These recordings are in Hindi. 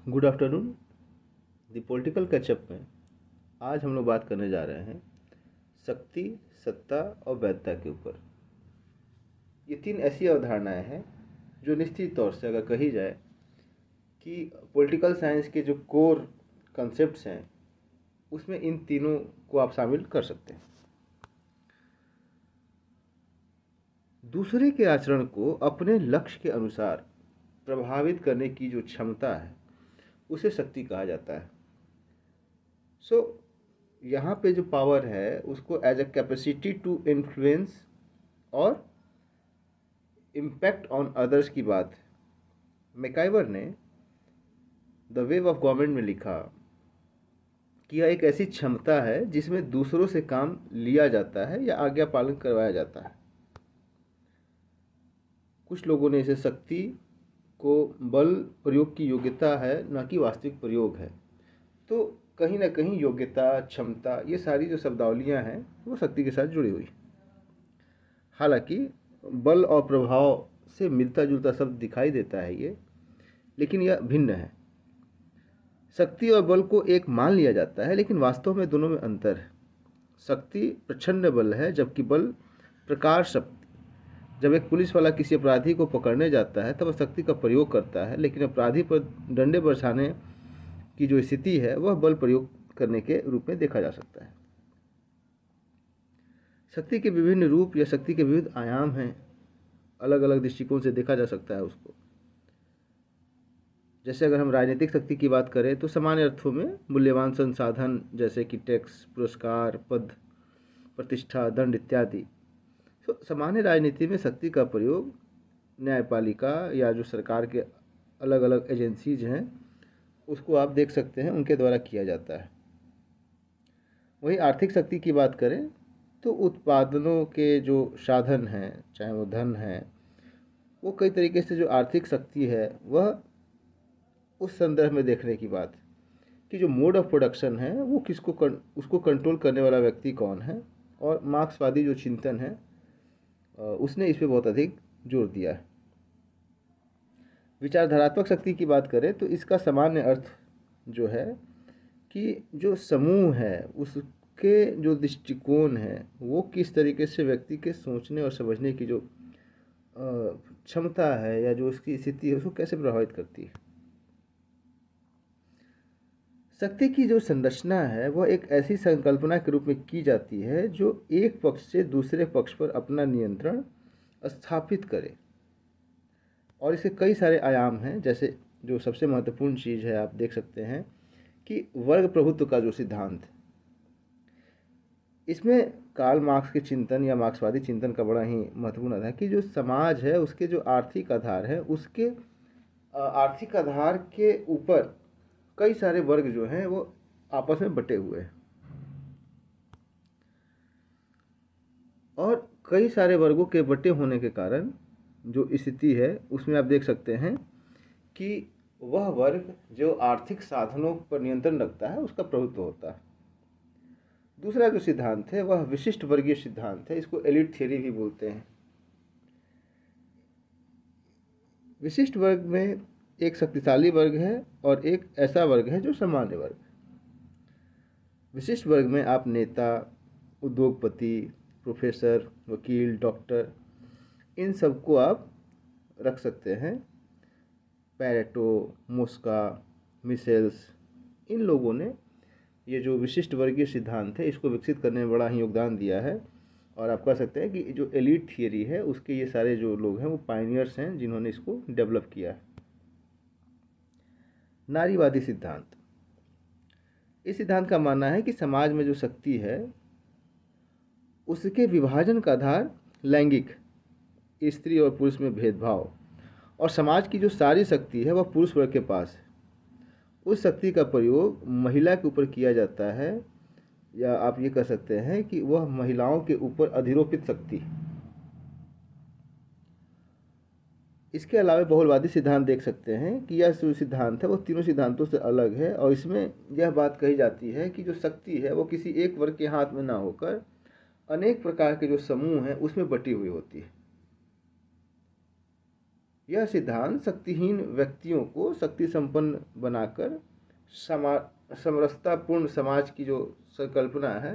Good afternoon. The political catchup में आज हम लोग बात करने जा रहे हैं शक्ति, सत्ता और वैधता के ऊपर। ये तीन ऐसी अवधारणाएं हैं जो निश्चित तौर से अगर कही जाए कि पॉलिटिकल साइंस के जो कोर कॉन्सेप्ट्स हैं उसमें इन तीनों को आप शामिल कर सकते हैं। दूसरे के आचरण को अपने लक्ष्य के अनुसार प्रभावित करने की जो क्षमता है उसे शक्ति कहा जाता है। यहाँ पे जो पावर है उसको as a capacity to influence और इम्पैक्ट ऑन अदर्स की बात मैकाइवर ने द वेव ऑफ गवर्नमेंट में लिखा कि यह एक ऐसी क्षमता है जिसमें दूसरों से काम लिया जाता है या आज्ञा पालन करवाया जाता है। कुछ लोगों ने इसे शक्ति को बल प्रयोग की योग्यता है, न कि वास्तविक प्रयोग है। तो कहीं ना कहीं योग्यता, क्षमता, ये सारी जो शब्दावलियाँ हैं वो शक्ति के साथ जुड़ी हुई। हालांकि बल और प्रभाव से मिलता जुलता शब्द दिखाई देता है ये, लेकिन यह भिन्न है। शक्ति और बल को एक मान लिया जाता है, लेकिन वास्तव में दोनों में अंतर है। शक्ति प्रचंड बल है, जबकि बल प्रकार शक्ति। जब एक पुलिस वाला किसी अपराधी को पकड़ने जाता है तब वह शक्ति का प्रयोग करता है, लेकिन अपराधी पर डंडे बरसाने की जो स्थिति है वह बल प्रयोग करने के रूप में देखा जा सकता है। शक्ति के विभिन्न रूप या शक्ति के विविध आयाम हैं, अलग अलग दृष्टिकोण से देखा जा सकता है उसको। जैसे अगर हम राजनीतिक शक्ति की बात करें तो सामान्य अर्थों में मूल्यवान संसाधन जैसे कि टैक्स, पुरस्कार, पद, प्रतिष्ठा, दंड इत्यादि। तो सामान्य राजनीति में शक्ति का प्रयोग न्यायपालिका या जो सरकार के अलग अलग एजेंसीज हैं उसको आप देख सकते हैं, उनके द्वारा किया जाता है। वहीं आर्थिक शक्ति की बात करें तो उत्पादनों के जो साधन हैं, चाहे वो धन है, वो कई तरीके से जो आर्थिक शक्ति है वह उस संदर्भ में देखने की बात कि जो मोड ऑफ प्रोडक्शन है वो उसको कंट्रोल करने वाला व्यक्ति कौन है। और मार्क्सवादी जो चिंतन है उसने इस पर बहुत अधिक जोर दिया है। विचारधारात्मक शक्ति की बात करें तो इसका सामान्य अर्थ जो है कि जो समूह है उसके जो दृष्टिकोण है वो किस तरीके से व्यक्ति के सोचने और समझने की जो क्षमता है या जो उसकी स्थिति है उसको कैसे प्रभावित करती है। शक्ति की जो संरचना है वह एक ऐसी संकल्पना के रूप में की जाती है जो एक पक्ष से दूसरे पक्ष पर अपना नियंत्रण स्थापित करे। और इसके कई सारे आयाम हैं, जैसे जो सबसे महत्वपूर्ण चीज़ है आप देख सकते हैं कि वर्ग प्रभुत्व का जो सिद्धांत। इसमें कार्ल मार्क्स के चिंतन या मार्क्सवादी चिंतन का बड़ा ही महत्वपूर्ण आधार है कि जो समाज है उसके जो आर्थिक आधार है उसके आर्थिक आधार के ऊपर कई सारे वर्ग जो हैं वो आपस में बटे हुए हैं। और कई सारे वर्गों के बटे होने के कारण जो स्थिति है उसमें आप देख सकते हैं कि वह वर्ग जो आर्थिक साधनों पर नियंत्रण रखता है उसका प्रभुत्व होता है। दूसरा जो सिद्धांत है वह विशिष्ट वर्गीय सिद्धांत है, इसको एलिट थियरी भी बोलते हैं। विशिष्ट वर्ग में एक शक्तिशाली वर्ग है और एक ऐसा वर्ग है जो सामान्य वर्ग। विशिष्ट वर्ग में आप नेता, उद्योगपति, प्रोफेसर, वकील, डॉक्टर, इन सबको आप रख सकते हैं। पैरेटो, मोस्का, मिसेल्स, इन लोगों ने ये जो विशिष्ट वर्गीय सिद्धांत है इसको विकसित करने में बड़ा ही योगदान दिया है। और आप कह सकते हैं कि जो एलीट थियरी है उसके ये सारे जो लोग हैं वो पायनियर्स हैं जिन्होंने इसको डेवलप किया है। नारीवादी सिद्धांत, इस सिद्धांत का मानना है कि समाज में जो शक्ति है उसके विभाजन का आधार लैंगिक, स्त्री और पुरुष में भेदभाव, और समाज की जो सारी शक्ति है वह पुरुष वर्ग के पास है। उस शक्ति का प्रयोग महिला के ऊपर किया जाता है, या आप ये कह सकते हैं कि वह महिलाओं के ऊपर अधिरोपित शक्ति। इसके अलावा बहुलवादी सिद्धांत देख सकते हैं कि यह जो सिद्धांत है वो तीनों सिद्धांतों से अलग है, और इसमें यह बात कही जाती है कि जो शक्ति है वो किसी एक वर्ग के हाथ में ना होकर अनेक प्रकार के जो समूह हैं उसमें बटी हुई होती है। यह सिद्धांत शक्तिहीन व्यक्तियों को शक्ति संपन्न बनाकर समरसतापूर्ण समाज की जो संकल्पना है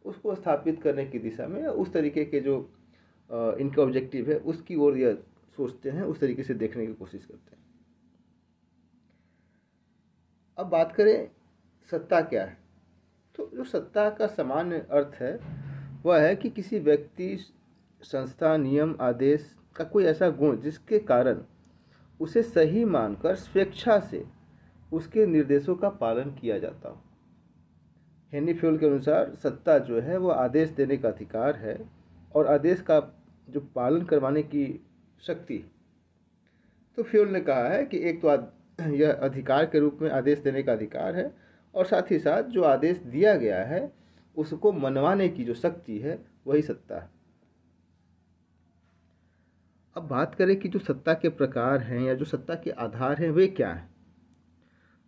उसको स्थापित करने की दिशा में, उस तरीके के जो इनका ऑब्जेक्टिव है उसकी ओर यह सोचते हैं, उस तरीके से देखने की कोशिश करते हैं। अब बात करें सत्ता क्या है, तो जो सत्ता का सामान्य अर्थ है वह है कि किसी व्यक्ति, संस्था, नियम, आदेश का कोई ऐसा गुण जिसके कारण उसे सही मानकर स्वेच्छा से उसके निर्देशों का पालन किया जाता हो। हेनरी फ्योल के अनुसार सत्ता जो है वो आदेश देने का अधिकार है और आदेश का जो पालन करवाने की शक्ति। तो फ्योल ने कहा है कि एक तो यह अधिकार के रूप में आदेश देने का अधिकार है और साथ ही साथ जो आदेश दिया गया है उसको मनवाने की जो शक्ति है वही सत्ता है। अब बात करें कि जो सत्ता के प्रकार हैं या जो सत्ता के आधार हैं वे क्या हैं,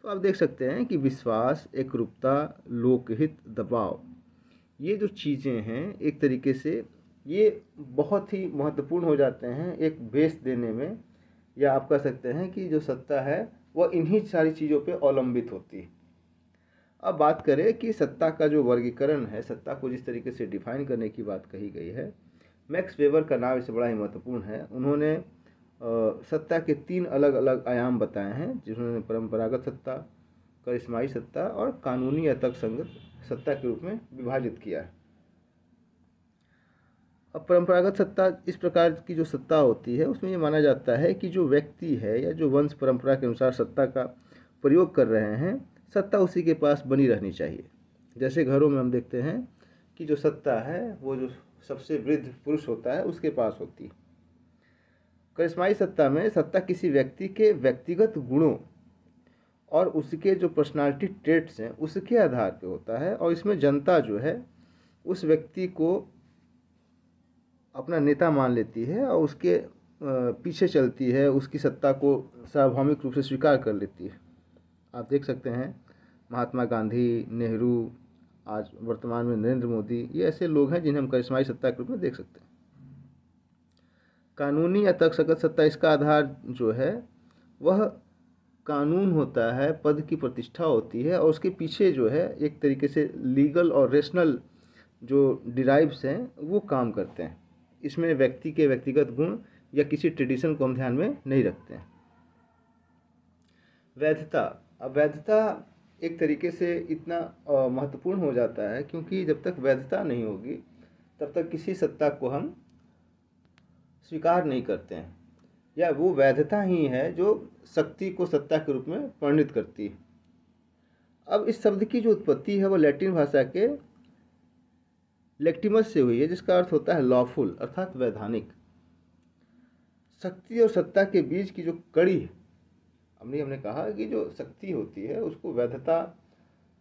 तो आप देख सकते हैं कि विश्वास, एकरूपता, लोकहित, दबाव, ये जो चीज़ें हैं एक तरीके से ये बहुत ही महत्वपूर्ण हो जाते हैं एक बेस देने में, या आप कह सकते हैं कि जो सत्ता है वह इन्हीं सारी चीज़ों पे अवलंबित होती है। अब बात करें कि सत्ता का जो वर्गीकरण है, सत्ता को जिस तरीके से डिफाइन करने की बात कही गई है, मैक्स वेबर का नाम इससे बड़ा ही महत्वपूर्ण है। उन्होंने सत्ता के 3 अलग अलग आयाम बताए हैं, जिन्होंने परंपरागत सत्ता, करिश्माई सत्ता और कानूनी या तर्कसंगत सत्ता के रूप में विभाजित किया है। अब परंपरागत सत्ता इस प्रकार की जो सत्ता होती है उसमें ये माना जाता है कि जो व्यक्ति है या जो वंश परंपरा के अनुसार सत्ता का प्रयोग कर रहे हैं, सत्ता उसी के पास बनी रहनी चाहिए। जैसे घरों में हम देखते हैं कि जो सत्ता है वो जो सबसे वृद्ध पुरुष होता है उसके पास होती है। करिश्माई सत्ता में सत्ता किसी व्यक्ति के व्यक्तिगत गुणों और उसके जो पर्सनालिटी ट्रेट्स हैं उसके आधार पर होता है और इसमें जनता जो है उस व्यक्ति को अपना नेता मान लेती है और उसके पीछे चलती है, उसकी सत्ता को सार्वभौमिक रूप से स्वीकार कर लेती है। आप देख सकते हैं महात्मा गांधी, नेहरू, आज वर्तमान में नरेंद्र मोदी, ये ऐसे लोग हैं जिन्हें हम करिश्माई सत्ता के रूप में देख सकते हैं। कानूनी या तर्कसंगत सत्ता, इसका आधार जो है वह कानून होता है, पद की प्रतिष्ठा होती है और उसके पीछे जो है एक तरीके से लीगल और रेशनल जो डिराइव्स हैं वो काम करते हैं। इसमें व्यक्ति के व्यक्तिगत गुण या किसी ट्रेडिशन को हम ध्यान में नहीं रखते हैं। वैधता, अब वैधता एक तरीके से इतना महत्वपूर्ण हो जाता है क्योंकि जब तक वैधता नहीं होगी तब तक किसी सत्ता को हम स्वीकार नहीं करते हैं, या वो वैधता ही है जो शक्ति को सत्ता के रूप में परिणित करती है। अब इस शब्द की जो उत्पत्ति है वो लैटिन भाषा के लेक्टिमस से हुई है, जिसका अर्थ होता है लॉफुल अर्थात वैधानिक। शक्ति और सत्ता के बीच की जो कड़ी है, हमने कहा कि जो शक्ति होती है उसको वैधता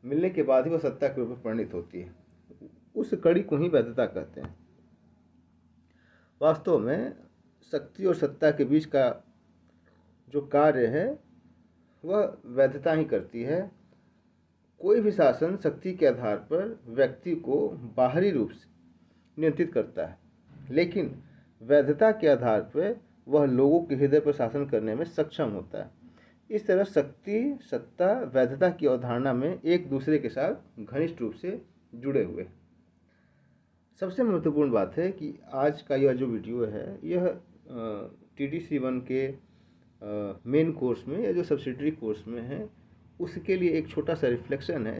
मिलने के बाद ही वह सत्ता के रूप में परिणित होती है, उस कड़ी को ही वैधता कहते हैं। वास्तव में शक्ति और सत्ता के बीच का जो कार्य है वह वैधता ही करती है। कोई भी शासन शक्ति के आधार पर व्यक्ति को बाहरी रूप से नियंत्रित करता है, लेकिन वैधता के आधार पर वह लोगों के हृदय पर शासन करने में सक्षम होता है। इस तरह शक्ति, सत्ता, वैधता की अवधारणा में एक दूसरे के साथ घनिष्ठ रूप से जुड़े हुए। सबसे महत्वपूर्ण बात है कि आज का यह जो वीडियो है यह TDC1 के मेन कोर्स में या जो सब्सिडरी कोर्स में है उसके लिए एक छोटा सा रिफ्लेक्शन है।